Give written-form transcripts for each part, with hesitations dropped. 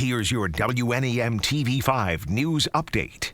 Here's your WNEM TV5 News Update.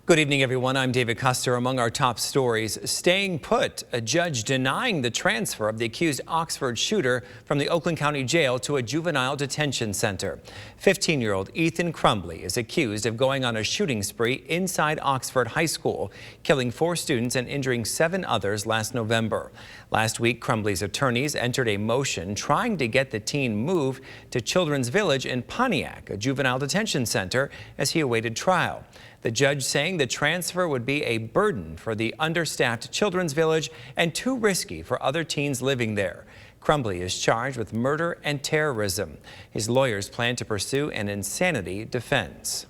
Good evening, everyone. I'm David Custer. Among our top stories, staying put, a judge denying the transfer of the accused Oxford shooter from the Oakland County Jail to a juvenile detention center. 15-year-old Ethan Crumbly is accused of going on a shooting spree inside Oxford High School, killing 4 students and injuring 7 others last November. Last week, Crumbly's attorneys entered a motion trying to get the teen moved to Children's Village in Pontiac, a juvenile detention center, as he awaited trial. The judge saying the transfer would be a burden for the understaffed Children's Village and too risky for other teens living there. Crumbly is charged with murder and terrorism. His lawyers plan to pursue an insanity defense.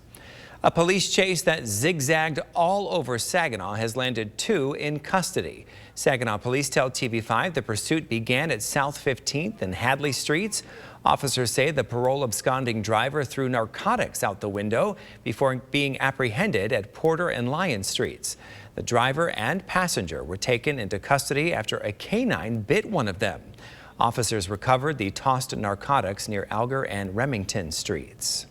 A police chase that zigzagged all over Saginaw has landed 2 in custody. Saginaw police tell TV5 the pursuit began at South 15th and Hadley Streets. Officers say the parole absconding driver threw narcotics out the window before being apprehended at Porter and Lyon Streets. The driver and passenger were taken into custody after a canine bit one of them. Officers recovered the tossed narcotics near Alger and Remington Streets.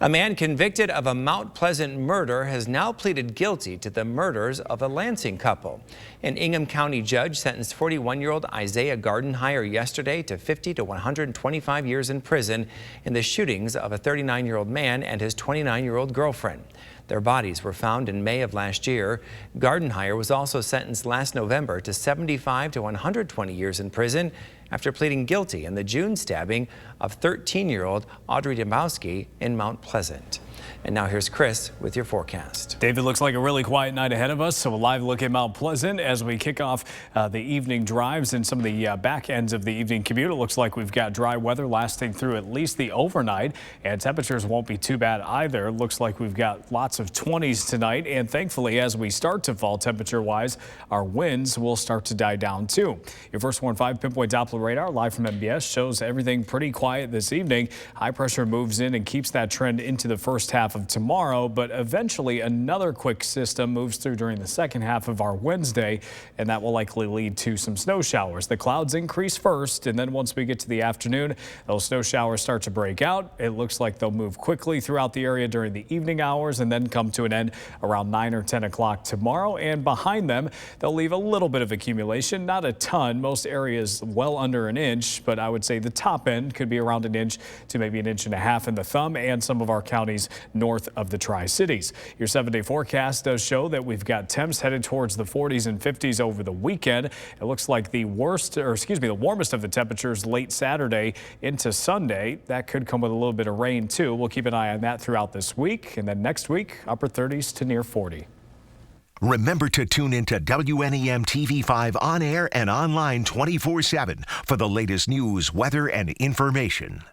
A man convicted of a Mount Pleasant murder has now pleaded guilty to the murders of a Lansing couple. An Ingham County judge sentenced 41-year-old Isaiah Gardenhire yesterday to 50 to 125 years in prison in the shootings of a 39-year-old man and his 29-year-old girlfriend. Their bodies were found in May of last year. Gardenhire was also sentenced last November to 75 to 120 years in prison after pleading guilty in the June stabbing of 13-year-old Audrey Dembowski in Mount Pleasant. And now here's Chris with your forecast. David, looks like a really quiet night ahead of us, so a live look at Mount Pleasant as we kick off the evening drives and some of the back ends of the evening commute. It looks like we've got dry weather lasting through at least the overnight, and temperatures won't be too bad either. Looks like we've got lots of 20s tonight, and thankfully as we start to fall temperature-wise, our winds will start to die down too. Your first 1.5 pinpoint Doppler radar live from MBS shows everything pretty quiet this evening. High pressure moves in and keeps that trend into the first half of tomorrow, but eventually another quick system moves through during the second half of our Wednesday, and that will likely lead to some snow showers. The clouds increase first, and then once we get to the afternoon, those snow showers start to break out. It looks like they'll move quickly throughout the area during the evening hours and then come to an end around 9 or 10 o'clock tomorrow. And behind them, they'll leave a little bit of accumulation, not a ton. Most areas well under an inch, but I would say the top end could be around an inch to maybe an inch and a half in the thumb and some of our counties north of the Tri-Cities. Your 7-day forecast does show that we've got temps headed towards the 40s and 50s over the weekend. It looks like the warmest of the temperatures late Saturday into Sunday. That could come with a little bit of rain too. We'll keep an eye on that throughout this week, and then next week upper 30s to near 40. Remember to tune into WNEM TV5 on air and online 24/7 for the latest news, weather, and information.